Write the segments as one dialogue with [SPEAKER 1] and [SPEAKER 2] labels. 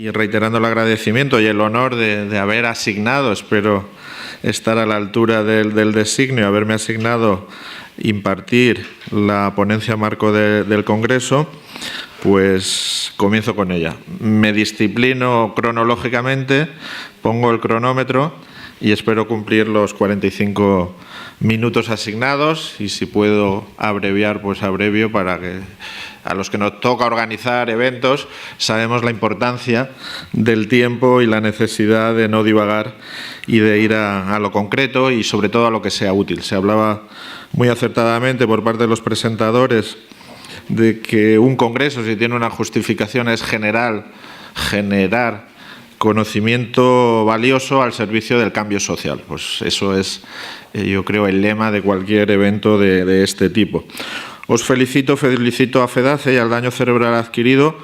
[SPEAKER 1] Y reiterando el agradecimiento y el honor de haber asignado, espero estar a la altura del designio, haberme asignado impartir la ponencia marco del Congreso, pues comienzo con ella. Me disciplino cronológicamente, pongo el cronómetro y espero cumplir los 45 minutos asignados, y si puedo abreviar, pues abrevio, para que a los que nos toca organizar eventos sabemos la importancia del tiempo y la necesidad de no divagar y de ir a lo concreto y sobre todo a lo que sea útil. Se hablaba muy acertadamente por parte de los presentadores de que un congreso, si tiene una justificación, es generar conocimiento valioso al servicio del cambio social. Pues eso es, yo creo, el lema de cualquier evento de este tipo. Os felicito a FEDACE y al daño cerebral adquirido,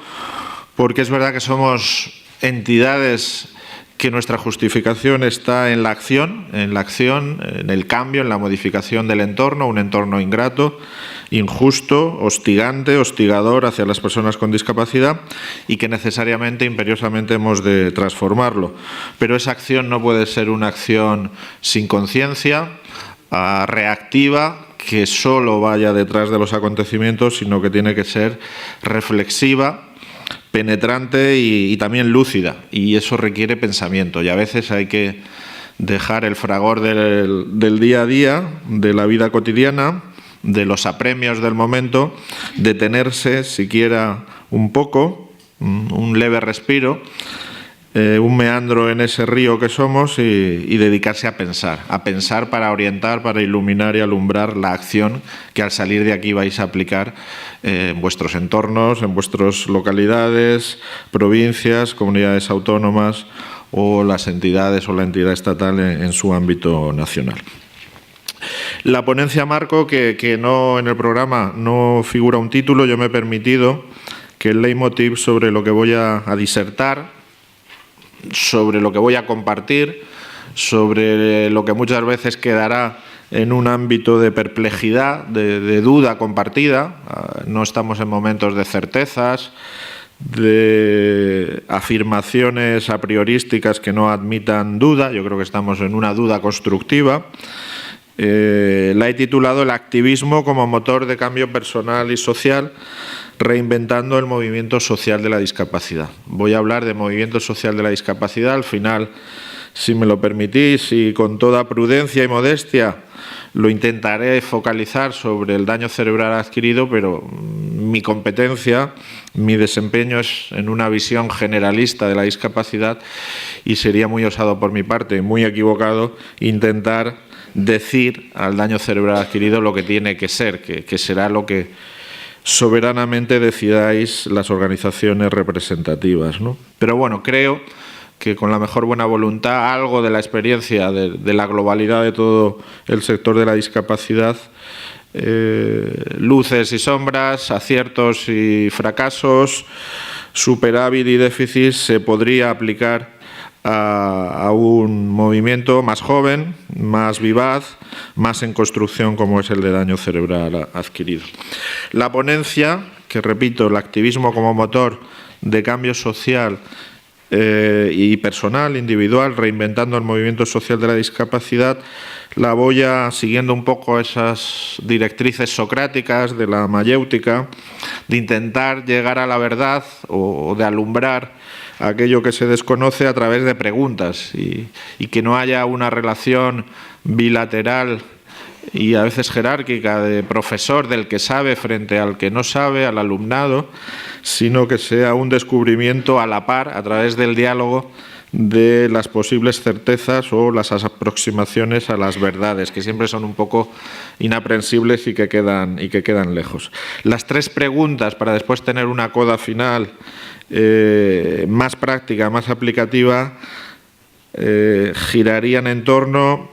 [SPEAKER 1] porque es verdad que somos entidades que nuestra justificación está en la acción, en el cambio, en la modificación del entorno, un entorno ingrato, injusto, hostigante, hostigador hacia las personas con discapacidad, y que necesariamente, imperiosamente hemos de transformarlo. Pero esa acción no puede ser una acción sin conciencia, reactiva, que solo vaya detrás de los acontecimientos, sino que tiene que ser reflexiva, penetrante y también lúcida, y eso requiere pensamiento, y a veces hay que dejar el fragor del día a día, de la vida cotidiana, de los apremios del momento, detenerse siquiera un poco, un leve respiro, un meandro en ese río que somos, y dedicarse a pensar para orientar, para iluminar y alumbrar la acción que al salir de aquí vais a aplicar en vuestros entornos, en vuestras localidades, provincias, comunidades autónomas o las entidades o la entidad estatal en su ámbito nacional. La ponencia marco, que no, en el programa no figura un título, yo me he permitido que el leitmotiv sobre lo que voy a disertar, sobre lo que voy a compartir, sobre lo que muchas veces quedará en un ámbito de perplejidad, de duda compartida. No estamos en momentos de certezas, de afirmaciones a priorísticas que no admitan duda. Yo creo que estamos en una duda constructiva. La he titulado El activismo como motor de cambio personal y social, reinventando el movimiento social de la discapacidad. Voy a hablar de movimiento social de la discapacidad. Al final, si me lo permitís y con toda prudencia y modestia, lo intentaré focalizar sobre el daño cerebral adquirido, pero mi competencia, mi desempeño es en una visión generalista de la discapacidad, y sería muy osado por mi parte, muy equivocado, intentar decir al daño cerebral adquirido lo que tiene que ser, que será lo que soberanamente decidáis las organizaciones representativas, ¿no? Pero bueno, creo que con la mejor buena voluntad, algo de la experiencia de la globalidad de todo el sector de la discapacidad, luces y sombras, aciertos y fracasos, superávit y déficit, se podría aplicar a un movimiento más joven, más vivaz, más en construcción, como es el de daño cerebral adquirido. La ponencia, que repito, el activismo como motor de cambio social y personal, individual, reinventando el movimiento social de la discapacidad, la voy a, siguiendo un poco esas directrices socráticas de la mayéutica, de intentar llegar a la verdad o de alumbrar aquello que se desconoce a través de preguntas, y que no haya una relación bilateral y a veces jerárquica de profesor del que sabe frente al que no sabe, al alumnado, sino que sea un descubrimiento a la par, a través del diálogo, de las posibles certezas o las aproximaciones a las verdades, que siempre son un poco inaprensibles y que quedan lejos. Las tres preguntas, para después tener una coda final más práctica, más aplicativa, girarían en torno: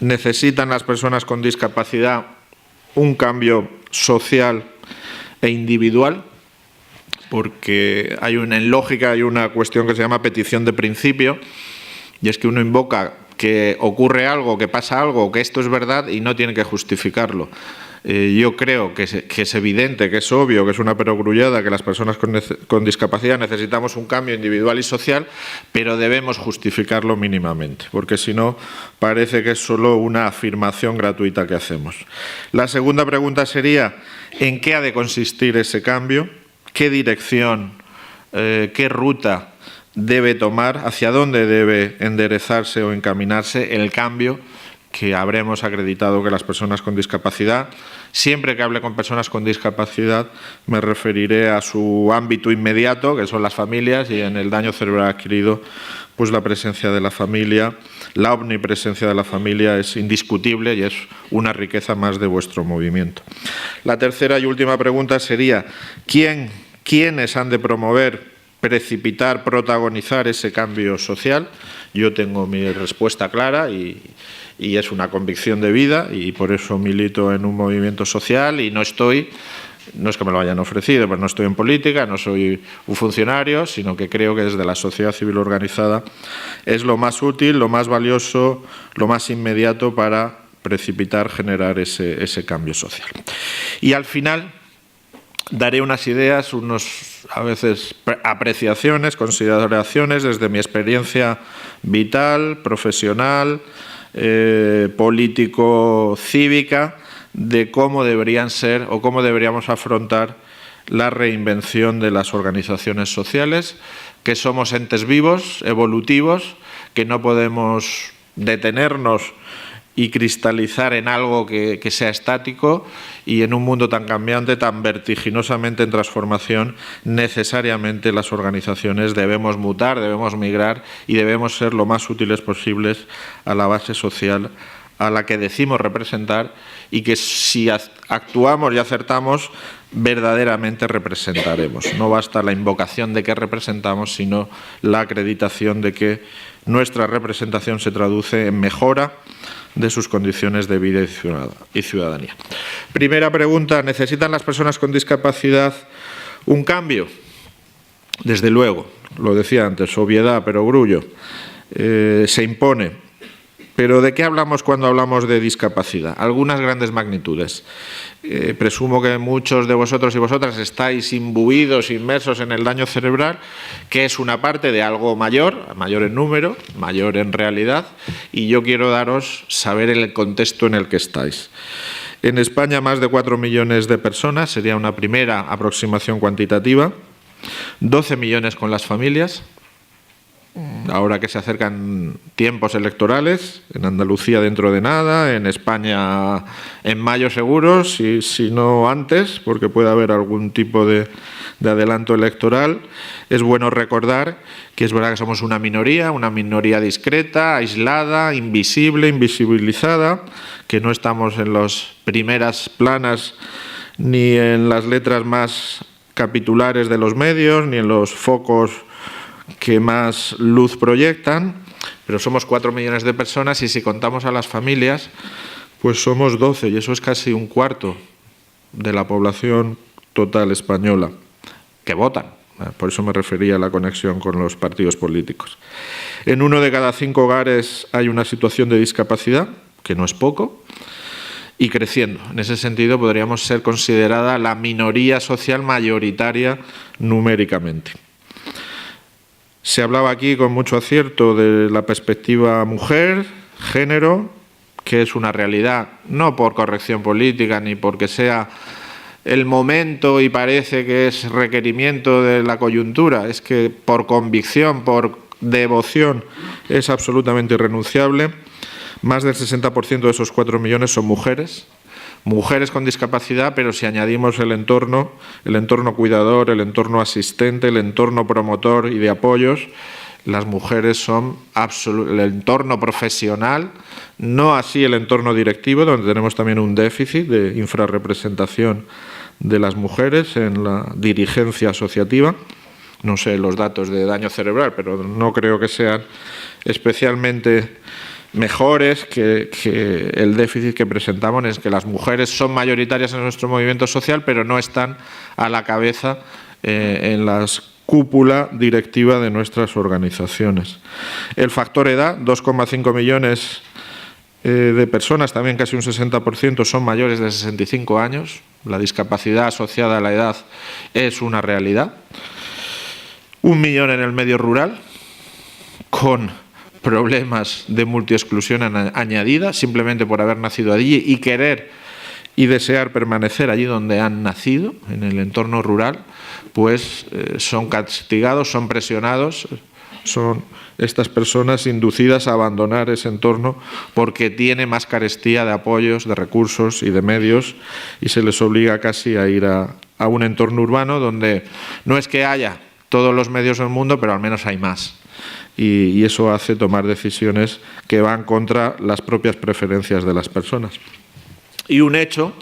[SPEAKER 1] ¿necesitan las personas con discapacidad un cambio social e individual? Porque en lógica hay una cuestión que se llama petición de principio, y es que uno invoca que ocurre algo, que pasa algo, que esto es verdad y no tiene que justificarlo. Yo creo que es evidente, que es obvio, que es una perogrullada, que las personas con discapacidad necesitamos un cambio individual y social, pero debemos justificarlo mínimamente, porque si no parece que es solo una afirmación gratuita que hacemos. La segunda pregunta sería: ¿en qué ha de consistir ese cambio? ¿Qué dirección, qué ruta debe tomar? ¿Hacia dónde debe enderezarse o encaminarse el cambio que habremos acreditado que las personas con discapacidad? Siempre que hable con personas con discapacidad me referiré a su ámbito inmediato, que son las familias, y en el daño cerebral adquirido, pues la presencia de la familia, la omnipresencia de la familia es indiscutible y es una riqueza más de vuestro movimiento. La tercera y última pregunta sería: ¿quiénes han de promover, precipitar, protagonizar ese cambio social? Yo tengo mi respuesta clara y es una convicción de vida, y por eso milito en un movimiento social y no es que me lo hayan ofrecido, pero no estoy en política, no soy un funcionario, sino que creo que desde la sociedad civil organizada es lo más útil, lo más valioso, lo más inmediato para precipitar, generar ese cambio social. Y al final daré unas ideas, a veces apreciaciones, consideraciones desde mi experiencia vital, profesional, político-cívica, de cómo deberían ser o cómo deberíamos afrontar la reinvención de las organizaciones sociales, que somos entes vivos, evolutivos, que no podemos detenernos y cristalizar en algo que sea estático, y en un mundo tan cambiante, tan vertiginosamente en transformación, necesariamente las organizaciones debemos mutar, debemos migrar y debemos ser lo más útiles posibles a la base social a la que decimos representar, y que si actuamos y acertamos, verdaderamente representaremos. No basta la invocación de que representamos, sino la acreditación de que nuestra representación se traduce en mejora de sus condiciones de vida y ciudadanía. Primera pregunta: ¿necesitan las personas con discapacidad un cambio? Desde luego, lo decía antes, obviedad, perogrullo, se impone. Pero ¿de qué hablamos cuando hablamos de discapacidad? Algunas grandes magnitudes. Presumo que muchos de vosotros y vosotras estáis imbuidos, inmersos en el daño cerebral, que es una parte de algo mayor en número, mayor en realidad, y yo quiero saber el contexto en el que estáis. En España, más de 4 millones de personas, sería una primera aproximación cuantitativa, 12 millones con las familias. Ahora que se acercan tiempos electorales, en Andalucía dentro de nada, en España en mayo seguro, si no antes, porque puede haber algún tipo de adelanto electoral, es bueno recordar que es verdad que somos una minoría discreta, aislada, invisible, invisibilizada, que no estamos en las primeras planas ni en las letras más capitulares de los medios, ni en los focos que más luz proyectan, pero somos 4 millones de personas, y si contamos a las familias, pues somos 12, y eso es casi un cuarto de la población total española que votan. Por eso me refería a la conexión con los partidos políticos. En 1 de cada 5 hogares hay una situación de discapacidad, que no es poco, y creciendo. En ese sentido podríamos ser considerada la minoría social mayoritaria numéricamente. Se hablaba aquí con mucho acierto de la perspectiva mujer, género, que es una realidad, no por corrección política ni porque sea el momento y parece que es requerimiento de la coyuntura, es que por convicción, por devoción, es absolutamente irrenunciable. Más del 60% de esos 4 millones son mujeres con discapacidad, pero si añadimos el entorno cuidador, el entorno asistente, el entorno promotor y de apoyos, las mujeres son el entorno profesional, no así el entorno directivo, donde tenemos también un déficit de infrarrepresentación de las mujeres en la dirigencia asociativa. No sé los datos de daño cerebral, pero no creo que sean especialmente mejores que el déficit que presentamos, es que las mujeres son mayoritarias en nuestro movimiento social, pero no están a la cabeza en la cúpula directiva de nuestras organizaciones. El factor edad, 2,5 millones de personas, también casi un 60%, son mayores de 65 años. La discapacidad asociada a la edad es una realidad. 1 millón en el medio rural, con problemas de multiexclusión añadida, simplemente por haber nacido allí y querer y desear permanecer allí donde han nacido, en el entorno rural, pues son castigados, son presionados, son estas personas inducidas a abandonar ese entorno porque tiene más carestía de apoyos, de recursos y de medios, y se les obliga casi a ir a un entorno urbano donde no es que haya todos los medios del mundo, pero al menos hay más. Y eso hace tomar decisiones que van contra las propias preferencias de las personas. Y un hecho,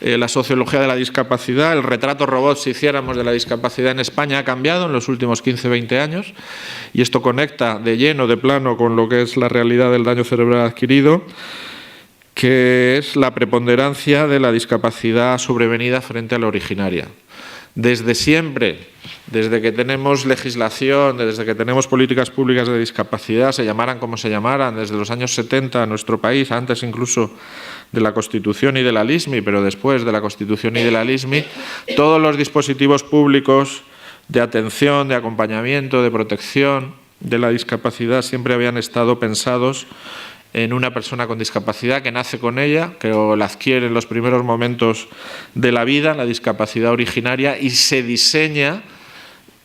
[SPEAKER 1] la sociología de la discapacidad, el retrato robot, si hiciéramos, de la discapacidad en España ha cambiado en los últimos 15-20 años, y esto conecta de lleno, de plano, con lo que es la realidad del daño cerebral adquirido, que es la preponderancia de la discapacidad sobrevenida frente a la originaria. Desde siempre, desde que tenemos legislación, desde que tenemos políticas públicas de discapacidad, se llamaran como se llamaran, desde los años 70 en nuestro país, antes incluso de la Constitución y de la LISMI, pero después de la Constitución y de la LISMI, todos los dispositivos públicos de atención, de acompañamiento, de protección de la discapacidad siempre habían estado pensados en una persona con discapacidad que nace con ella, que la adquiere en los primeros momentos de la vida, la discapacidad originaria, y se diseña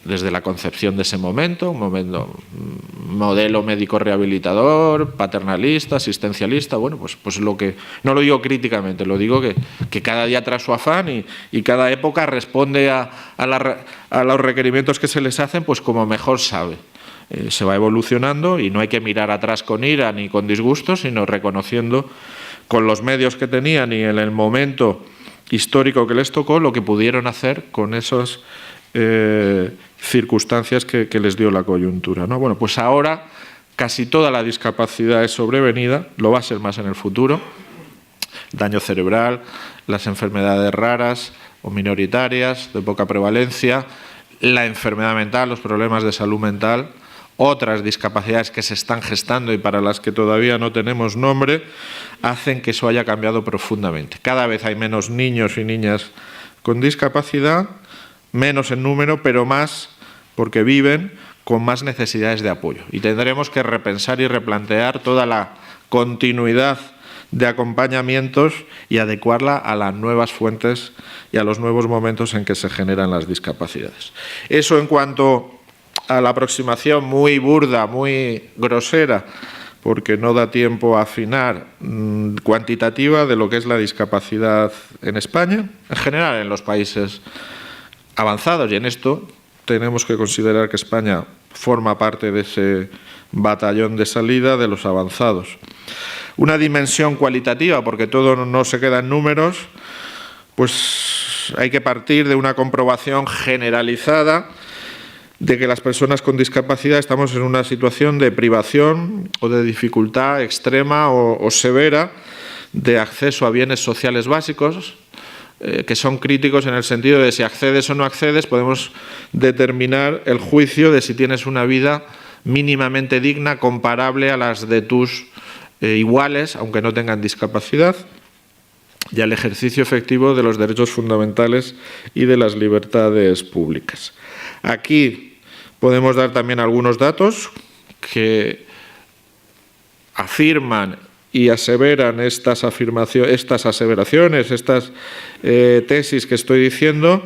[SPEAKER 1] desde la concepción de ese momento, un modelo médico rehabilitador, paternalista, asistencialista, bueno, pues lo que, no lo digo críticamente, lo digo que cada día trae su afán y cada época responde a los requerimientos que se les hacen, pues como mejor sabe. Se va evolucionando y no hay que mirar atrás con ira ni con disgusto, sino reconociendo con los medios que tenían y en el momento histórico que les tocó lo que pudieron hacer con esas circunstancias que les dio la coyuntura, ¿no? Bueno, pues ahora casi toda la discapacidad es sobrevenida, lo va a ser más en el futuro. Daño cerebral, las enfermedades raras o minoritarias de poca prevalencia, la enfermedad mental, los problemas de salud mental, otras discapacidades que se están gestando y para las que todavía no tenemos nombre, hacen que eso haya cambiado profundamente. Cada vez hay menos niños y niñas con discapacidad, menos en número, pero más porque viven con más necesidades de apoyo. Y tendremos que repensar y replantear toda la continuidad de acompañamientos y adecuarla a las nuevas fuentes y a los nuevos momentos en que se generan las discapacidades. Eso en cuanto a la aproximación muy burda, muy grosera, porque no da tiempo a afinar, cuantitativa de lo que es la discapacidad en España, en general en los países avanzados, y en esto tenemos que considerar que España forma parte de ese batallón de salida de los avanzados. Una dimensión cualitativa, porque todo no se queda en números, pues hay que partir de una comprobación generalizada de que las personas con discapacidad estamos en una situación de privación o de dificultad extrema o severa de acceso a bienes sociales básicos, que son críticos en el sentido de si accedes o no accedes, podemos determinar el juicio de si tienes una vida mínimamente digna, comparable a las de tus iguales, aunque no tengan discapacidad, y al ejercicio efectivo de los derechos fundamentales y de las libertades públicas. Aquí podemos dar también algunos datos que afirman y aseveran estas aseveraciones, estas tesis que estoy diciendo.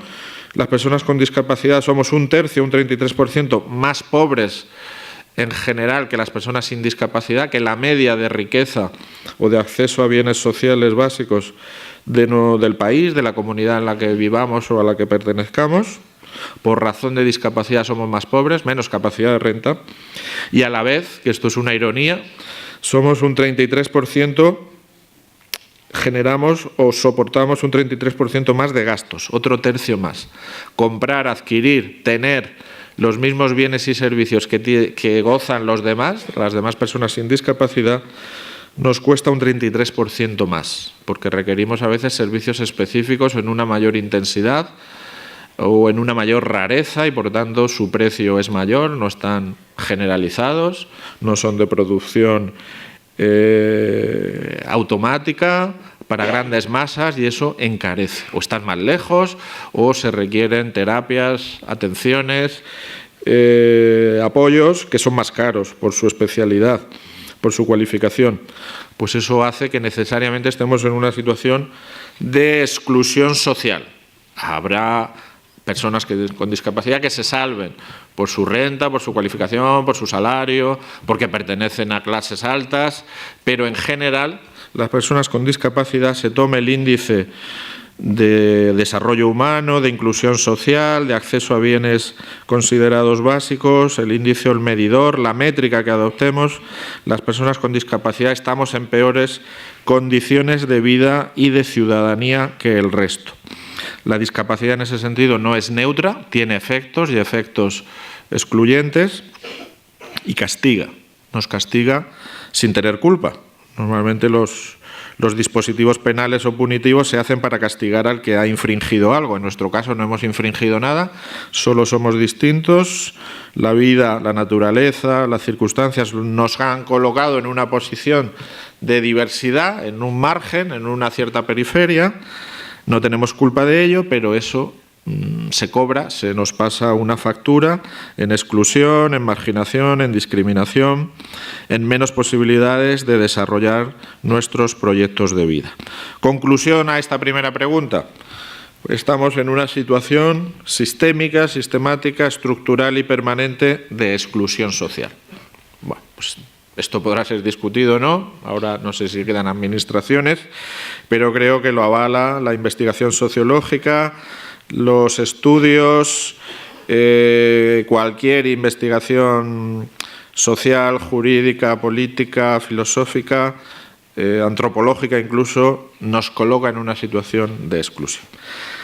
[SPEAKER 1] Las personas con discapacidad somos un tercio, un 33% más pobres en general que las personas sin discapacidad, que la media de riqueza o de acceso a bienes sociales básicos del país, de la comunidad en la que vivamos o a la que pertenezcamos. Por razón de discapacidad somos más pobres, menos capacidad de renta, y a la vez, que esto es una ironía, somos un 33%, generamos o soportamos un 33% más de gastos, otro tercio más. Comprar, adquirir, tener los mismos bienes y servicios que gozan los demás, las demás personas sin discapacidad, nos cuesta un 33% más, porque requerimos a veces servicios específicos en una mayor intensidad o en una mayor rareza y por tanto su precio es mayor, no están generalizados, no son de producción automática para grandes masas, y eso encarece. O están más lejos o se requieren terapias, atenciones, apoyos que son más caros por su especialidad, por su cualificación. Pues eso hace que necesariamente estemos en una situación de exclusión social. Habrá personas con discapacidad que se salven por su renta, por su cualificación, por su salario, porque pertenecen a clases altas, pero en general las personas con discapacidad, se tome el índice de desarrollo humano, de inclusión social, de acceso a bienes considerados básicos, el índice o el medidor, la métrica que adoptemos, las personas con discapacidad estamos en peores condiciones de vida y de ciudadanía que el resto. La discapacidad en ese sentido no es neutra, tiene efectos y efectos excluyentes y castiga, nos castiga sin tener culpa. Normalmente los dispositivos penales o punitivos se hacen para castigar al que ha infringido algo. En nuestro caso no hemos infringido nada, solo somos distintos. La vida, la naturaleza, las circunstancias nos han colocado en una posición de diversidad, en un margen, en una cierta periferia. No tenemos culpa de ello, pero eso se cobra, se nos pasa una factura en exclusión, en marginación, en discriminación, en menos posibilidades de desarrollar nuestros proyectos de vida. Conclusión a esta primera pregunta. Estamos en una situación sistémica, sistemática, estructural y permanente de exclusión social. Bueno, pues esto podrá ser discutido o no, ahora no sé si quedan administraciones, pero creo que lo avala la investigación sociológica, los estudios, cualquier investigación social, jurídica, política, filosófica, antropológica incluso, nos coloca en una situación de exclusión.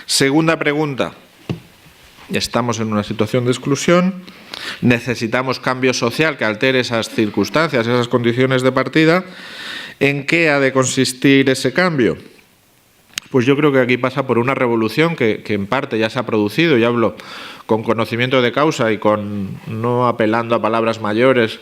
[SPEAKER 1] Segunda pregunta. Estamos en una situación de exclusión, necesitamos cambio social que altere esas circunstancias, esas condiciones de partida. ¿En qué ha de consistir ese cambio? Pues yo creo que aquí pasa por una revolución que en parte ya se ha producido, y hablo con conocimiento de causa y no apelando a palabras mayores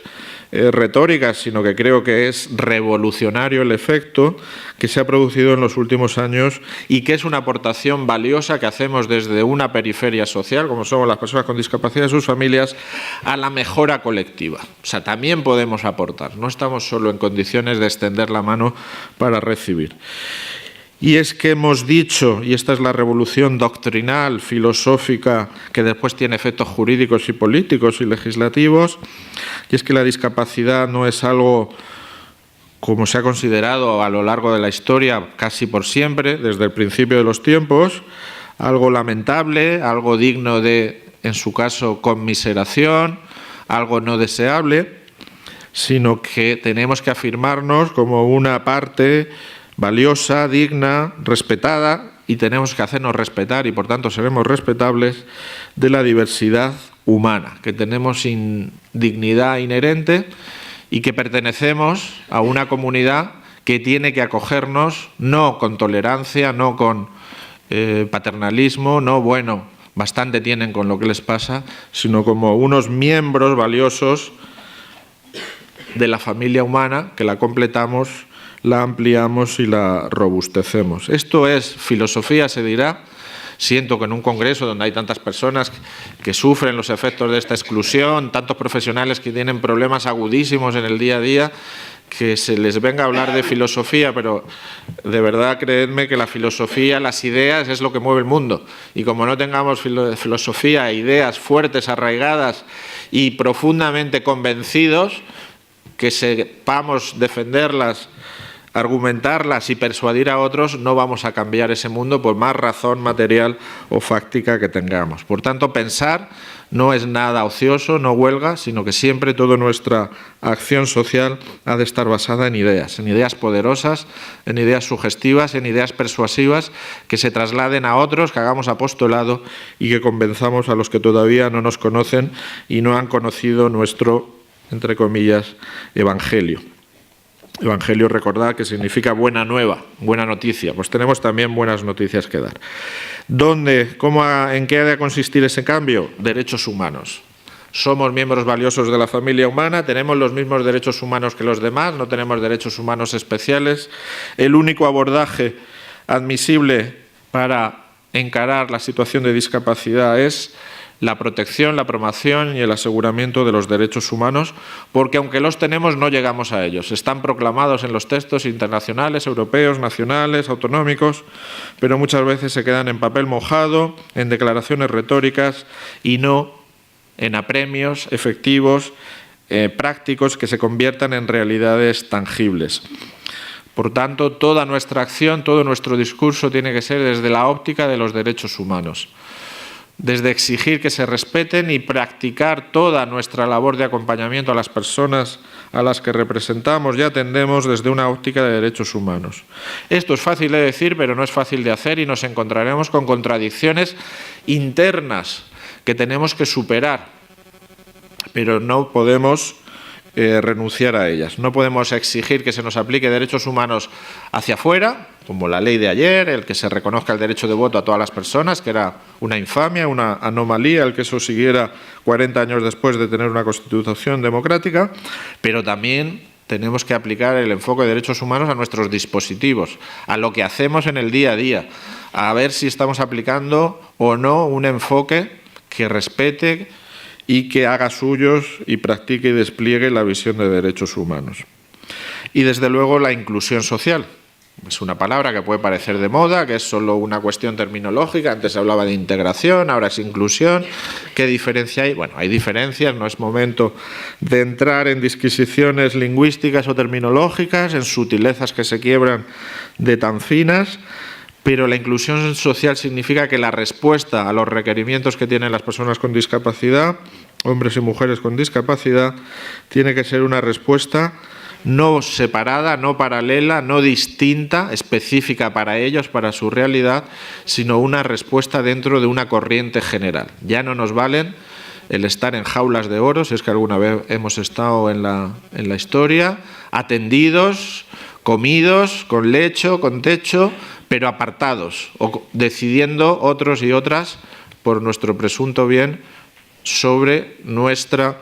[SPEAKER 1] retóricas, sino que creo que es revolucionario el efecto que se ha producido en los últimos años y que es una aportación valiosa que hacemos desde una periferia social, como somos las personas con discapacidad y sus familias, a la mejora colectiva. O sea, también podemos aportar, no estamos solo en condiciones de extender la mano para recibir. Y es que hemos dicho, y esta es la revolución doctrinal, filosófica, que después tiene efectos jurídicos y políticos y legislativos, y es que la discapacidad no es algo, como se ha considerado a lo largo de la historia, casi por siempre, desde el principio de los tiempos, algo lamentable, algo digno de, en su caso, conmiseración, algo no deseable, sino que tenemos que afirmarnos como una parte valiosa, digna, respetada, y tenemos que hacernos respetar, y por tanto seremos respetables, de la diversidad humana, que tenemos dignidad inherente y que pertenecemos a una comunidad que tiene que acogernos no con tolerancia, no con paternalismo, no, bueno, bastante tienen con lo que les pasa, sino como unos miembros valiosos de la familia humana que la completamos, la ampliamos y la robustecemos. Esto es filosofía, se dirá. Siento que en un congreso donde hay tantas personas que sufren los efectos de esta exclusión, tantos profesionales que tienen problemas agudísimos en el día a día, que se les venga a hablar de filosofía, pero de verdad creedme que la filosofía, las ideas, es lo que mueve el mundo. Y como no tengamos filosofía, ideas fuertes, arraigadas y profundamente convencidos, que sepamos defenderlas, argumentarlas y persuadir a otros, no vamos a cambiar ese mundo por más razón material o fáctica que tengamos. Por tanto, pensar no es nada ocioso, no huelga, sino que siempre toda nuestra acción social ha de estar basada en ideas poderosas, en ideas sugestivas, en ideas persuasivas, que se trasladen a otros, que hagamos apostolado y que convenzamos a los que todavía no nos conocen y no han conocido nuestro, entre comillas, evangelio. Evangelio, recordad, que significa buena nueva, buena noticia. Pues tenemos también buenas noticias que dar. ¿En qué ha de consistir ese cambio? Derechos humanos. somos miembros valiosos de la familia humana, tenemos los mismos derechos humanos que los demás, no tenemos derechos humanos especiales. El único abordaje admisible para encarar la situación de discapacidad es la protección, la promoción y el aseguramiento de los derechos humanos, porque aunque los tenemos no llegamos a ellos. Están proclamados en los textos internacionales, europeos, nacionales, autonómicos, pero muchas veces se quedan en papel mojado, en declaraciones retóricas y no en apremios efectivos, prácticos, que se conviertan en realidades tangibles. Por tanto, toda nuestra acción, todo nuestro discurso tiene que ser desde la óptica de los derechos humanos, desde exigir que se respeten y practicar toda nuestra labor de acompañamiento a las personas a las que representamos y atendemos desde una óptica de derechos humanos. Esto es fácil de decir, pero no es fácil de hacer, y nos encontraremos con contradicciones internas que tenemos que superar, pero no podemos renunciar a ellas. No podemos exigir que se nos aplique derechos humanos hacia afuera, como la ley de ayer, el que se reconozca el derecho de voto a todas las personas, que era una infamia, una anomalía, el que eso siguiera 40 años después de tener una constitución democrática, pero también tenemos que aplicar el enfoque de derechos humanos a nuestros dispositivos, a lo que hacemos en el día a día, a ver si estamos aplicando o no un enfoque que respete y que haga suyos y practique y despliegue la visión de derechos humanos. Y desde luego la inclusión social. Es una palabra que puede parecer de moda, que es solo una cuestión terminológica. Antes se hablaba de integración, ahora es inclusión. ¿Qué diferencia hay? Bueno, hay diferencias, no es momento de entrar en disquisiciones lingüísticas o terminológicas, en sutilezas que se quiebran de tan finas. Pero la inclusión social significa que la respuesta a los requerimientos que tienen las personas con discapacidad, hombres y mujeres con discapacidad, tiene que ser una respuesta no separada, no paralela, no distinta, específica para ellos, para su realidad, sino una respuesta dentro de una corriente general. Ya no nos valen el estar en jaulas de oro, si es que alguna vez hemos estado en la historia, atendidos, comidos, con lecho, con techo, pero apartados, o decidiendo otros y otras por nuestro presunto bien sobre nuestra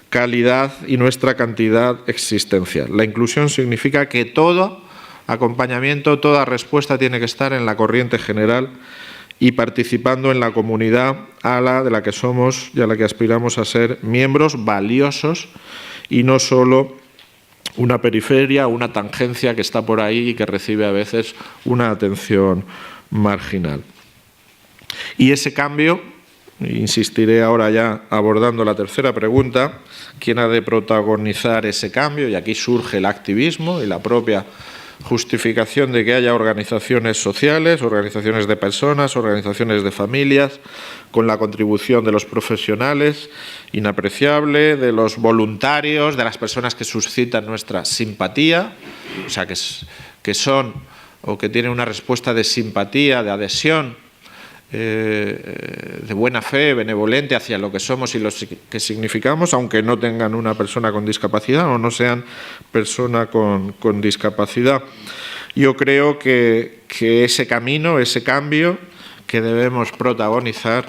[SPEAKER 1] calidad y nuestra cantidad existencial. La inclusión significa que todo acompañamiento, toda respuesta tiene que estar en la corriente general y participando en la comunidad de la que somos y a la que aspiramos a ser miembros valiosos, y no solo una periferia, una tangencia que está por ahí y que recibe a veces una atención marginal. Y ese cambio, insistiré ahora ya abordando la tercera pregunta, ¿quién ha de protagonizar ese cambio? Y aquí surge el activismo y la propia justificación de que haya organizaciones sociales, organizaciones de personas, organizaciones de familias, con la contribución de los profesionales, inapreciable, de los voluntarios, de las personas que suscitan nuestra simpatía, o sea, que son o que tienen una respuesta de simpatía, de adhesión, de buena fe, benevolente hacia lo que somos y lo que significamos, aunque no tengan una persona con discapacidad o no sean persona con discapacidad. Yo creo que ese camino, ese cambio que debemos protagonizar,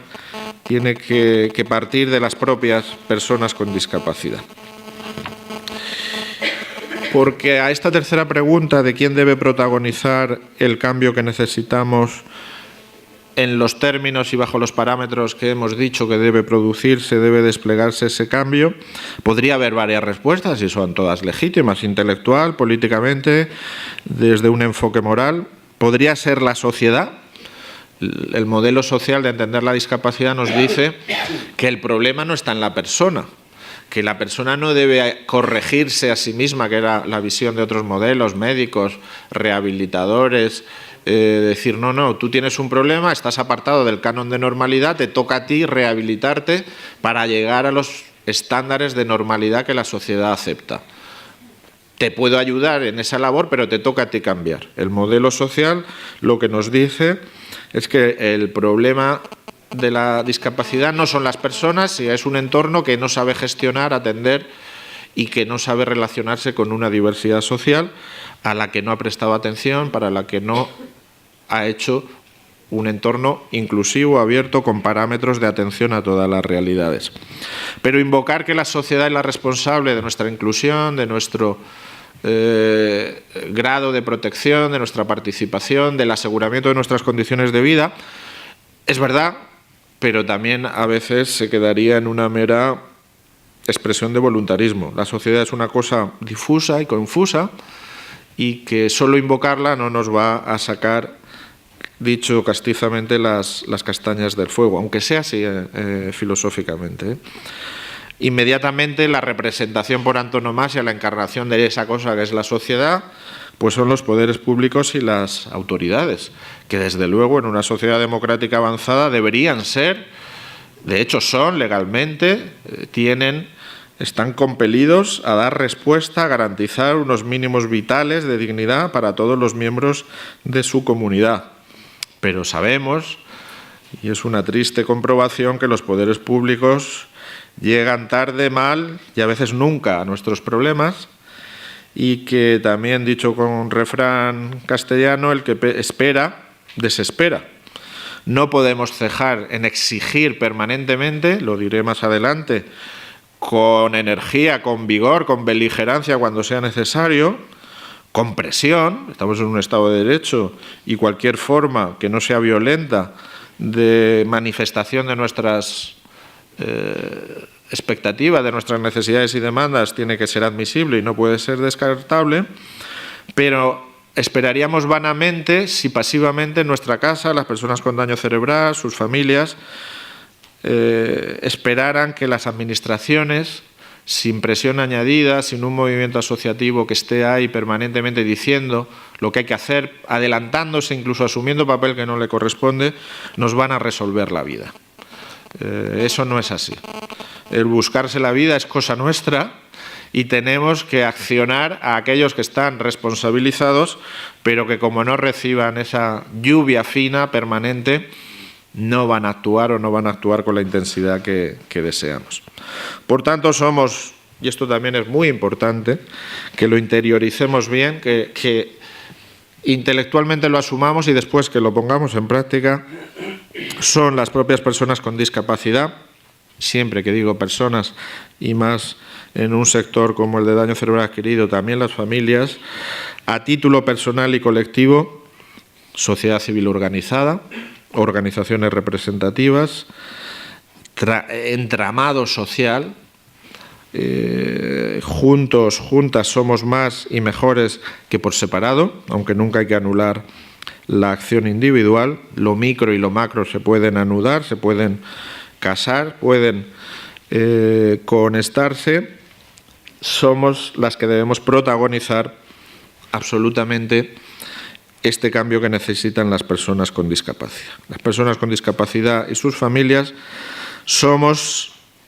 [SPEAKER 1] tiene que partir de las propias personas con discapacidad. Porque a esta tercera pregunta de quién debe protagonizar el cambio que necesitamos en los términos y bajo los parámetros que hemos dicho que debe producirse, debe desplegarse ese cambio, podría haber varias respuestas y son todas legítimas, intelectual, políticamente, desde un enfoque moral. Podría ser la sociedad. El modelo social de entender la discapacidad nos dice que el problema no está en la persona, que la persona no debe corregirse a sí misma, que era la visión de otros modelos médicos, rehabilitadores, decir, no, tú tienes un problema, estás apartado del canon de normalidad, te toca a ti rehabilitarte para llegar a los estándares de normalidad que la sociedad acepta. Te puedo ayudar en esa labor, pero te toca a ti cambiar. El modelo social lo que nos dice es que el problema de la discapacidad no son las personas, sino es un entorno que no sabe gestionar, atender y que no sabe relacionarse con una diversidad social a la que no ha prestado atención, para la que no ha hecho un entorno inclusivo, abierto, con parámetros de atención a todas las realidades. Pero invocar que la sociedad es la responsable de nuestra inclusión, de nuestro grado de protección, de nuestra participación, del aseguramiento de nuestras condiciones de vida, es verdad, pero también a veces se quedaría en una mera expresión de voluntarismo. La sociedad es una cosa difusa y confusa y que solo invocarla no nos va a sacar, dicho castizamente, las castañas del fuego, aunque sea así filosóficamente. Inmediatamente la representación por antonomasia, la encarnación de esa cosa que es la sociedad, pues son los poderes públicos y las autoridades, que desde luego en una sociedad democrática avanzada deberían ser, de hecho son legalmente, están compelidos a dar respuesta, a garantizar unos mínimos vitales de dignidad para todos los miembros de su comunidad. Pero sabemos, y es una triste comprobación, que los poderes públicos llegan tarde, mal y a veces nunca a nuestros problemas, y que también, dicho con un refrán castellano, el que espera, desespera. No podemos cejar en exigir permanentemente, lo diré más adelante, con energía, con vigor, con beligerancia cuando sea necesario, con presión, estamos en un Estado de Derecho, y cualquier forma que no sea violenta de manifestación de nuestras expectativas, de nuestras necesidades y demandas, tiene que ser admisible y no puede ser descartable, pero esperaríamos vanamente si pasivamente en nuestra casa las personas con daño cerebral, sus familias, esperaran que las administraciones, sin presión añadida, sin un movimiento asociativo que esté ahí permanentemente diciendo lo que hay que hacer, adelantándose, incluso asumiendo papel que no le corresponde, nos van a resolver la vida. Eso no es así. El buscarse la vida es cosa nuestra y tenemos que accionar a aquellos que están responsabilizados, pero que como no reciban esa lluvia fina, permanente, no van a actuar o no van a actuar con la intensidad que deseamos. Por tanto, somos, y esto también es muy importante, que lo interioricemos bien, que intelectualmente lo asumamos y después que lo pongamos en práctica, son las propias personas con discapacidad, siempre que digo personas y más en un sector como el de daño cerebral adquirido, también las familias, a título personal y colectivo, sociedad civil organizada, organizaciones representativas, entramado social, juntas somos más y mejores que por separado, aunque nunca hay que anular la acción individual. Lo micro y lo macro se pueden anudar, se pueden casar, pueden conectarse. Somos las que debemos protagonizar absolutamente este cambio que necesitan las personas con discapacidad. Las personas con discapacidad y sus familias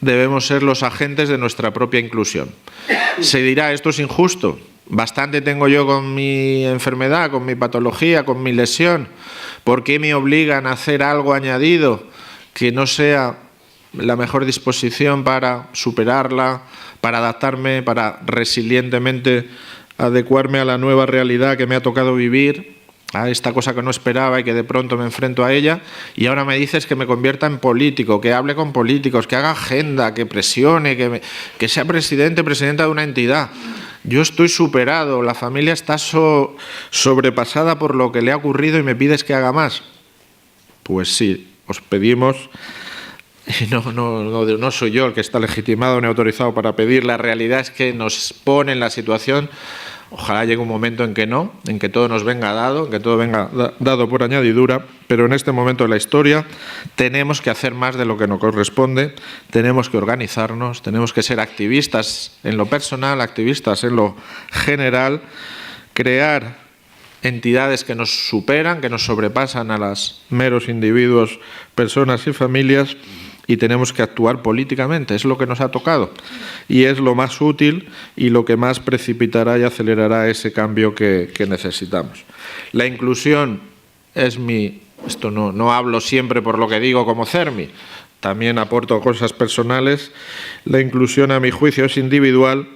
[SPEAKER 1] debemos ser los agentes de nuestra propia inclusión. Se dirá, esto es injusto, bastante tengo yo con mi enfermedad, con mi patología, con mi lesión, ¿por qué me obligan a hacer algo añadido que no sea la mejor disposición para superarla, para adaptarme, para resilientemente adecuarme a la nueva realidad que me ha tocado vivir, a esta cosa que no esperaba y que de pronto me enfrento a ella, y ahora me dices que me convierta en político, que hable con políticos, que haga agenda, que presione, que sea presidenta de una entidad? Yo estoy superado, la familia está sobrepasada por lo que le ha ocurrido y me pides que haga más. Pues sí, os pedimos, y no soy yo el que está legitimado ni autorizado para pedir, la realidad es que nos pone en la situación. Ojalá llegue un momento en que todo nos venga dado, en que todo venga dado por añadidura, pero en este momento de la historia tenemos que hacer más de lo que nos corresponde, tenemos que organizarnos, tenemos que ser activistas en lo personal, activistas en lo general, crear entidades que nos superan, que nos sobrepasan a los meros individuos, personas y familias, y tenemos que actuar políticamente, es lo que nos ha tocado y es lo más útil y lo que más precipitará y acelerará ese cambio que necesitamos. La inclusión es esto no hablo siempre por lo que digo como CERMI, también aporto cosas personales. La inclusión, a mi juicio, es individual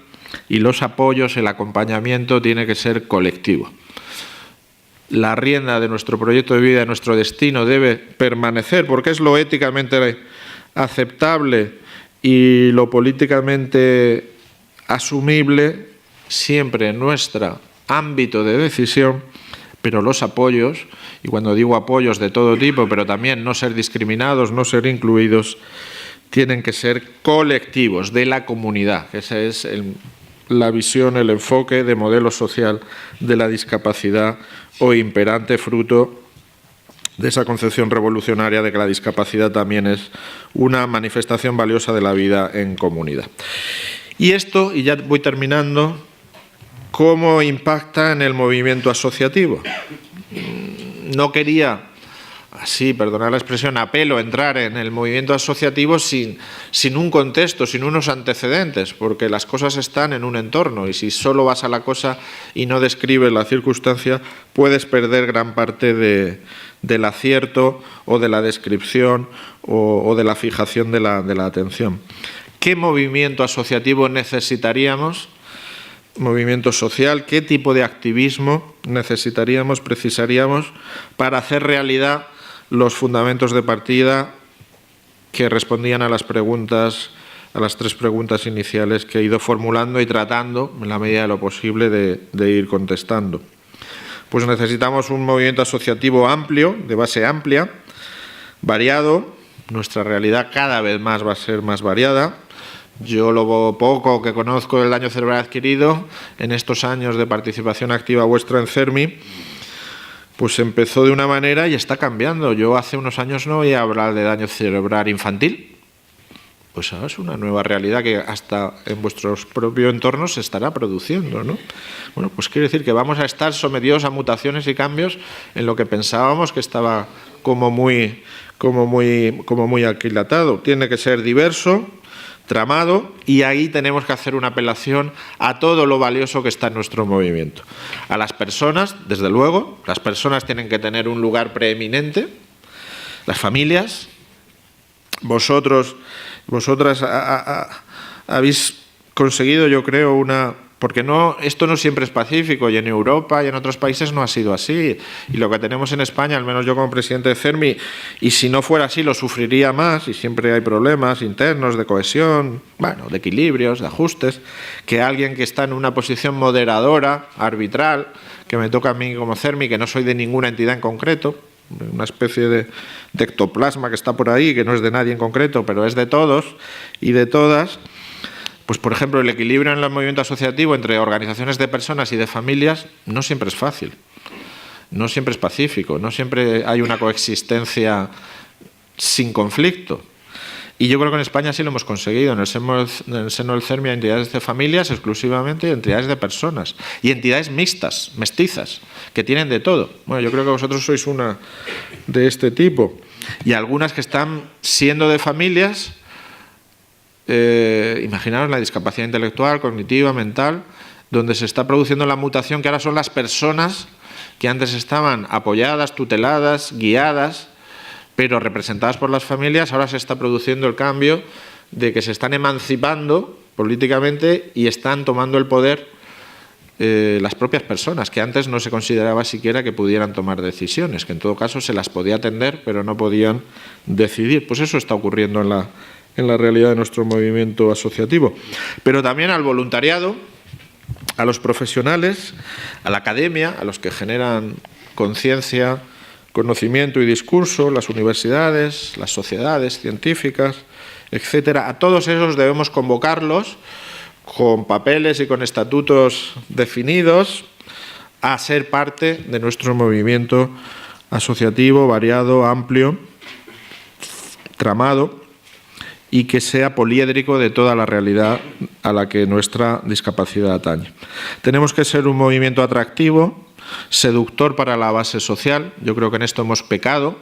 [SPEAKER 1] y los apoyos, el acompañamiento tiene que ser colectivo. la rienda de nuestro proyecto de vida, de nuestro destino, debe permanecer, porque es lo éticamente aceptable y lo políticamente asumible siempre en nuestro ámbito de decisión, pero los apoyos, y cuando digo apoyos de todo tipo, pero también no ser discriminados, no ser incluidos, tienen que ser colectivos, de la comunidad. Esa es la visión, el enfoque de modelo social de la discapacidad hoy imperante, fruto de esa concepción revolucionaria de que la discapacidad también es una manifestación valiosa de la vida en comunidad. Y esto, y ya voy terminando, ¿cómo impacta en el movimiento asociativo? No quería, así, perdonad la expresión, a pelo entrar en el movimiento asociativo sin un contexto, sin unos antecedentes, porque las cosas están en un entorno y si solo vas a la cosa y no describes la circunstancia, puedes perder gran parte del acierto o de la descripción o de la fijación de la atención. ¿Qué movimiento asociativo necesitaríamos? Movimiento social, ¿qué tipo de activismo necesitaríamos, precisaríamos para hacer realidad los fundamentos de partida que respondían a las preguntas, a las 3 preguntas iniciales que he ido formulando y tratando, en la medida de lo posible, de ir contestando? Pues necesitamos un movimiento asociativo amplio, de base amplia, variado. Nuestra realidad cada vez más va a ser más variada. Yo lo poco que conozco del daño cerebral adquirido, en estos años de participación activa vuestra en CERMI, pues empezó de una manera y está cambiando. Yo hace unos años no oía hablar de daño cerebral infantil. Pues ahora es una nueva realidad que hasta en vuestros propios entornos se estará produciendo, ¿no? Bueno, pues quiere decir que vamos a estar sometidos a mutaciones y cambios en lo que pensábamos que estaba como muy aquilatado. Tiene que ser diverso, tramado, y ahí tenemos que hacer una apelación a todo lo valioso que está en nuestro movimiento. A las personas, desde luego, las personas tienen que tener un lugar preeminente, las familias. Vosotras habéis conseguido, yo creo, porque esto no siempre es pacífico, y en Europa y en otros países no ha sido así. Y lo que tenemos en España, al menos yo como presidente de CERMI, y si no fuera así lo sufriría más, y siempre hay problemas internos de cohesión, bueno, de equilibrios, de ajustes, que alguien que está en una posición moderadora, arbitral, que me toca a mí como CERMI, que no soy de ninguna entidad en concreto, una especie de ectoplasma que está por ahí, que no es de nadie en concreto, pero es de todos y de todas. Pues, por ejemplo, el equilibrio en el movimiento asociativo entre organizaciones de personas y de familias no siempre es fácil, no siempre es pacífico, no siempre hay una coexistencia sin conflicto. Y yo creo que en España sí lo hemos conseguido. En el seno del CERMI hay entidades de familias exclusivamente y entidades de personas. Y entidades mixtas, mestizas, que tienen de todo. Bueno, yo creo que vosotros sois una de este tipo. Y algunas que están siendo de familias, imaginaros la discapacidad intelectual, cognitiva, mental, donde se está produciendo la mutación que ahora son las personas que antes estaban apoyadas, tuteladas, guiadas, pero representadas por las familias. Ahora se está produciendo el cambio de que se están emancipando políticamente y están tomando el poder las propias personas, que antes no se consideraba siquiera que pudieran tomar decisiones, que en todo caso se las podía atender, pero no podían decidir. Pues eso está ocurriendo en la realidad de nuestro movimiento asociativo. Pero también al voluntariado, a los profesionales, a la academia, a los que generan conciencia, conocimiento y discurso, las universidades, las sociedades científicas, etcétera. A todos esos debemos convocarlos con papeles y con estatutos definidos a ser parte de nuestro movimiento asociativo, variado, amplio, tramado, y que sea poliédrico de toda la realidad a la que nuestra discapacidad atañe. Tenemos que ser un movimiento atractivo, seductor para la base social. Yo creo que en esto hemos pecado.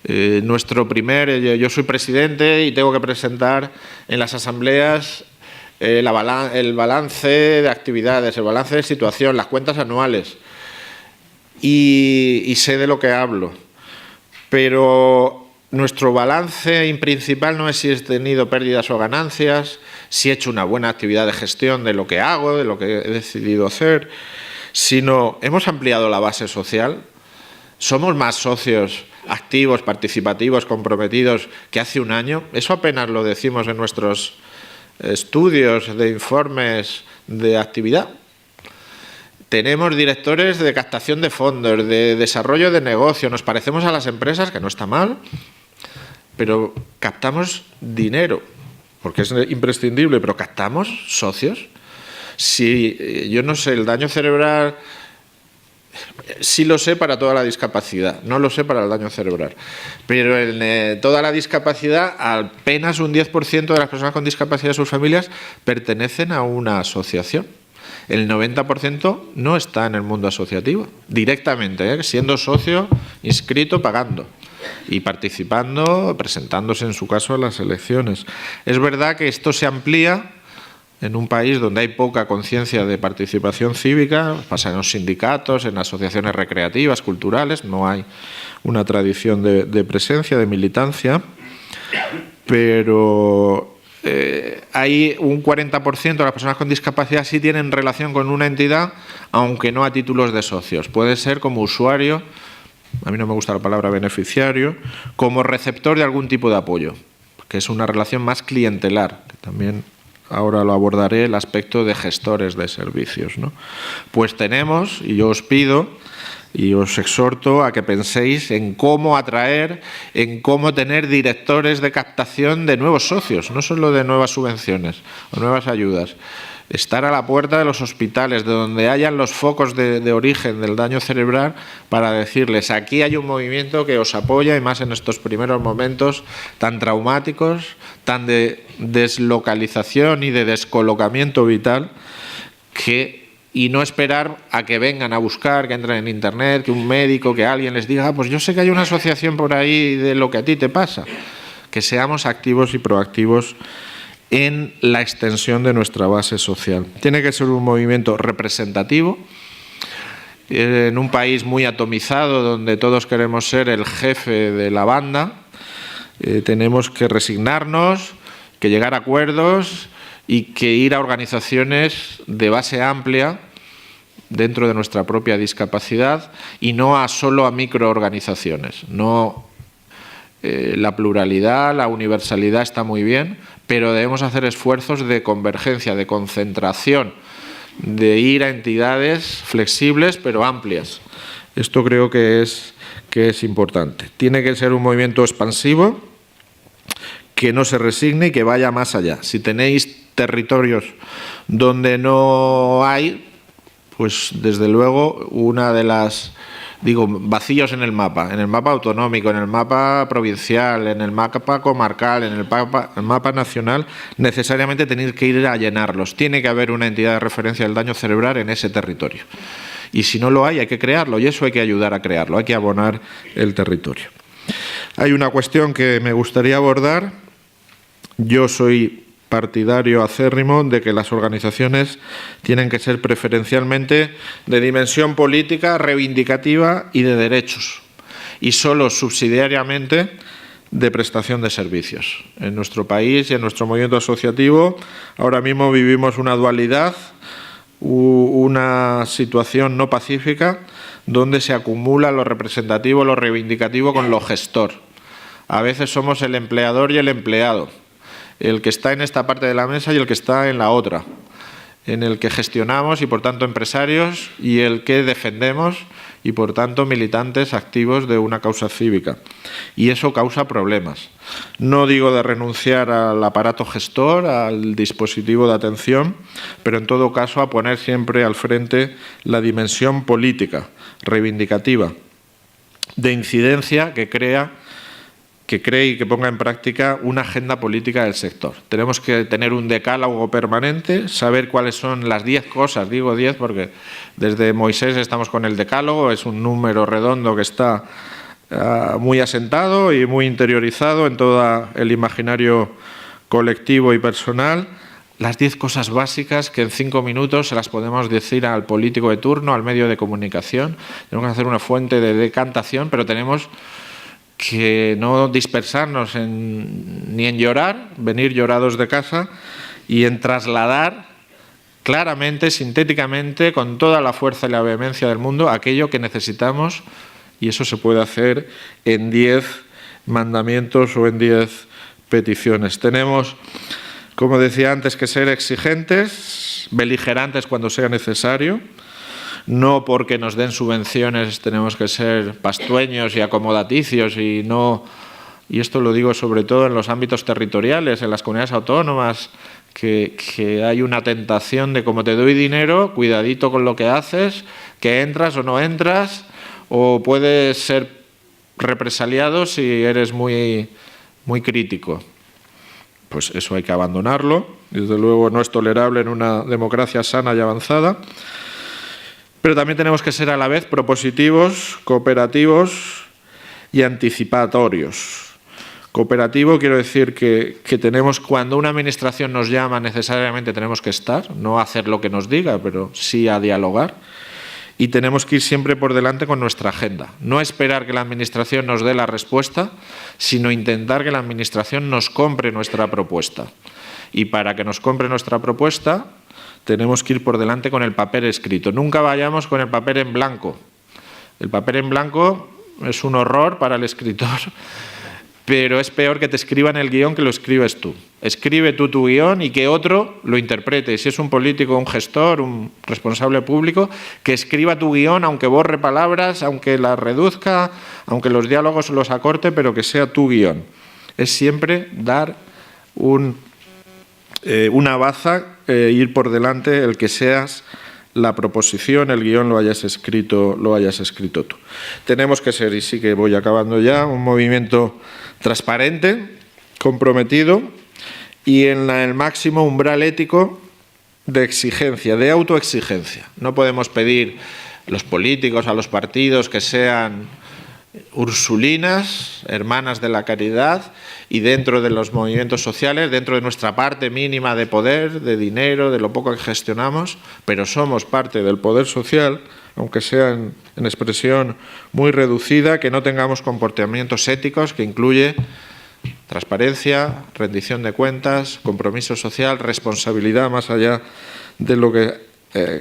[SPEAKER 1] Yo soy presidente y tengo que presentar en las asambleas el balance de actividades, el balance de situación, las cuentas anuales, y sé de lo que hablo. Pero nuestro balance principal no es si he tenido pérdidas o ganancias, si he hecho una buena actividad de gestión de lo que hago, de lo que he decidido hacer, sino hemos ampliado la base social. ¿Somos más socios activos, participativos, comprometidos que hace un año? Eso apenas lo decimos en nuestros estudios de informes de actividad. Tenemos directores de captación de fondos, de desarrollo de negocio, nos parecemos a las empresas, que no está mal, pero captamos dinero, porque es imprescindible, pero captamos socios. Si yo no sé, el daño cerebral sí lo sé para toda la discapacidad, no lo sé para el daño cerebral, pero en toda la discapacidad apenas un 10% de las personas con discapacidad y sus familias pertenecen a una asociación. El 90% no está en el mundo asociativo, directamente, siendo socio, inscrito, pagando y participando, presentándose en su caso a las elecciones. Es verdad que esto se amplía en un país donde hay poca conciencia de participación cívica, pasa en los sindicatos, en asociaciones recreativas, culturales, no hay una tradición de presencia, de militancia, pero hay un 40% de las personas con discapacidad sí tienen relación con una entidad, aunque no a títulos de socios. Puede ser como usuario, a mí no me gusta la palabra beneficiario, como receptor de algún tipo de apoyo, que es una relación más clientelar, que también ahora lo abordaré, el aspecto de gestores de servicios, ¿no? Pues tenemos, y yo os pido y os exhorto a que penséis en cómo atraer, en cómo tener directores de captación de nuevos socios, no solo de nuevas subvenciones o nuevas ayudas. Estar a la puerta de los hospitales, de donde hayan los focos de origen del daño cerebral, para decirles, aquí hay un movimiento que os apoya, y más en estos primeros momentos tan traumáticos, tan de deslocalización y de descolocamiento vital, y no esperar a que vengan a buscar, que entren en Internet, que un médico, que alguien les diga, pues yo sé que hay una asociación por ahí de lo que a ti te pasa. Que seamos activos y proactivos en la extensión de nuestra base social. Tiene que ser un movimiento representativo. En un país muy atomizado, donde todos queremos ser el jefe de la banda, tenemos que resignarnos, que llegar a acuerdos y que ir a organizaciones de base amplia dentro de nuestra propia discapacidad y no solo a microorganizaciones. La pluralidad, la universalidad está muy bien, pero debemos hacer esfuerzos de convergencia, de concentración, de ir a entidades flexibles pero amplias. Esto creo que es importante. Tiene que ser un movimiento expansivo, que no se resigne y que vaya más allá. Si tenéis territorios donde no hay, pues desde luego una de las, vacíos en el mapa autonómico, en el mapa provincial, en el mapa comarcal, en el mapa nacional, necesariamente tenéis que ir a llenarlos. Tiene que haber una entidad de referencia del daño cerebral en ese territorio. Y si no lo hay que crearlo, y eso hay que ayudar a crearlo, hay que abonar el territorio. Hay una cuestión que me gustaría abordar. Yo soy partidario acérrimo de que las organizaciones tienen que ser preferencialmente de dimensión política, reivindicativa y de derechos, y solo subsidiariamente de prestación de servicios. En nuestro país y en nuestro movimiento asociativo ahora mismo vivimos una dualidad, una situación no pacífica, donde se acumula lo representativo, lo reivindicativo con lo gestor. A veces somos el empleador y el empleado, el que está en esta parte de la mesa y el que está en la otra, en el que gestionamos y por tanto empresarios, y el que defendemos y por tanto militantes activos de una causa cívica. Y eso causa problemas. No digo de renunciar al aparato gestor, al dispositivo de atención, pero en todo caso a poner siempre al frente la dimensión política, reivindicativa, de incidencia que cree y que ponga en práctica una agenda política del sector. Tenemos que tener un decálogo permanente, saber cuáles son las 10 cosas, digo 10 porque desde Moisés estamos con el decálogo, es un número redondo que está muy asentado y muy interiorizado en todo el imaginario colectivo y personal. Las 10 cosas básicas que en 5 minutos se las podemos decir al político de turno, al medio de comunicación. Tenemos que hacer una fuente de decantación, pero tenemos que no dispersarnos ni en llorar, venir llorados de casa, y en trasladar claramente, sintéticamente, con toda la fuerza y la vehemencia del mundo, aquello que necesitamos y eso se puede hacer en 10 mandamientos o en 10 peticiones. Tenemos, como decía antes, que ser exigentes, beligerantes cuando sea necesario. No porque nos den subvenciones tenemos que ser pastueños y acomodaticios y esto lo digo sobre todo en los ámbitos territoriales, en las comunidades autónomas, que hay una tentación de como te doy dinero, cuidadito con lo que haces, que entras o no entras, o puedes ser represaliado si eres muy crítico. Pues eso hay que abandonarlo. Desde luego no es tolerable en una democracia sana y avanzada. Pero también tenemos que ser a la vez propositivos, cooperativos y anticipatorios. Cooperativo quiero decir que tenemos, cuando una administración nos llama, necesariamente tenemos que estar, no hacer lo que nos diga, pero sí a dialogar. Y tenemos que ir siempre por delante con nuestra agenda. No esperar que la administración nos dé la respuesta, sino intentar que la administración nos compre nuestra propuesta. Y para que nos compre nuestra propuesta, tenemos que ir por delante con el papel escrito. Nunca vayamos con el papel en blanco. El papel en blanco es un horror para el escritor, pero es peor que te escriban el guión que lo escribes tú. Escribe tú tu guión y que otro lo interprete. Si es un político, un gestor, un responsable público, que escriba tu guión, aunque borre palabras, aunque las reduzca, aunque los diálogos los acorte, pero que sea tu guión. Es siempre dar una baza, ir por delante, el que seas la proposición, el guión lo hayas escrito tú. Tenemos que ser, y sí que voy acabando ya, un movimiento transparente, comprometido y en el máximo umbral ético de exigencia, de autoexigencia. No podemos pedir los políticos a los partidos que sean ursulinas, hermanas de la caridad, y dentro de los movimientos sociales, dentro de nuestra parte mínima de poder, de dinero, de lo poco que gestionamos, pero somos parte del poder social, aunque sea en expresión muy reducida, que no tengamos comportamientos éticos que incluye transparencia, rendición de cuentas, compromiso social, responsabilidad más allá de lo que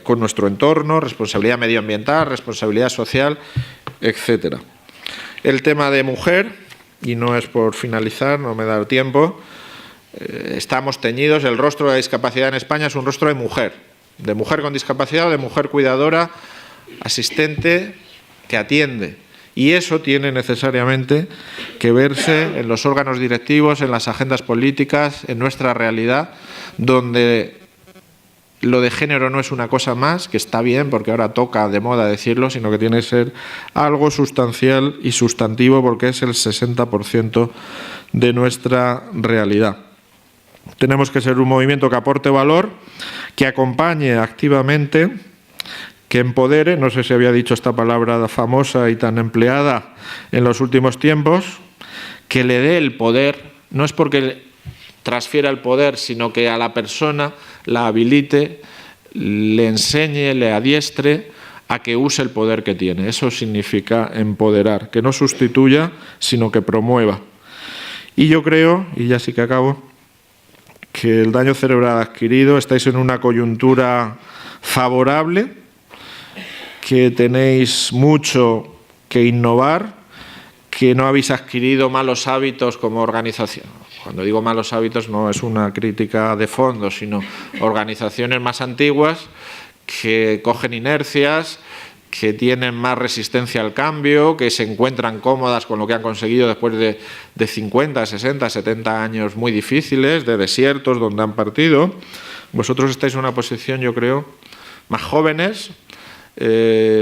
[SPEAKER 1] con nuestro entorno, responsabilidad medioambiental, responsabilidad social, etcétera. El tema de mujer, y no es por finalizar, no me da el tiempo, estamos teñidos, el rostro de la discapacidad en España es un rostro de mujer con discapacidad o de mujer cuidadora, asistente, que atiende. Y eso tiene necesariamente que verse en los órganos directivos, en las agendas políticas, en nuestra realidad, donde lo de género no es una cosa más, que está bien porque ahora toca de moda decirlo, sino que tiene que ser algo sustancial y sustantivo porque es el 60% de nuestra realidad. Tenemos que ser un movimiento que aporte valor, que acompañe activamente, que empodere, no sé si había dicho esta palabra famosa y tan empleada en los últimos tiempos, que le dé el poder, no es porque transfiera el poder, sino que a la persona la habilite, le enseñe, le adiestre a que use el poder que tiene. Eso significa empoderar, que no sustituya, sino que promueva. Y yo creo, y ya sí que acabo, que el daño cerebral adquirido, estáis en una coyuntura favorable, que tenéis mucho que innovar, que no habéis adquirido malos hábitos como organización. Cuando digo malos hábitos no es una crítica de fondo, sino organizaciones más antiguas que cogen inercias, que tienen más resistencia al cambio, que se encuentran cómodas con lo que han conseguido después de 50, 60, 70 años muy difíciles, de desiertos donde han partido. Vosotros estáis en una posición, yo creo, más jóvenes,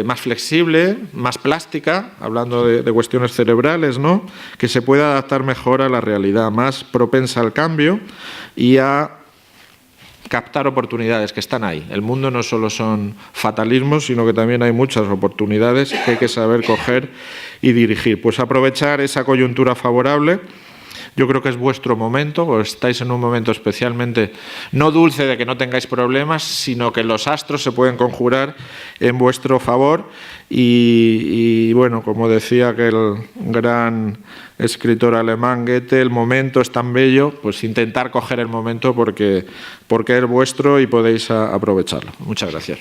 [SPEAKER 1] más flexible, más plástica, hablando de cuestiones cerebrales, ¿no?, que se puede adaptar mejor a la realidad, más propensa al cambio y a captar oportunidades que están ahí. El mundo no solo son fatalismos, sino que también hay muchas oportunidades que hay que saber coger y dirigir. Pues aprovechar esa coyuntura favorable. Yo creo que es vuestro momento, pues estáis en un momento especialmente no dulce de que no tengáis problemas, sino que los astros se pueden conjurar en vuestro favor y bueno, como decía aquel gran escritor alemán Goethe, el momento es tan bello, pues intentar coger el momento porque es vuestro y podéis aprovecharlo. Muchas gracias.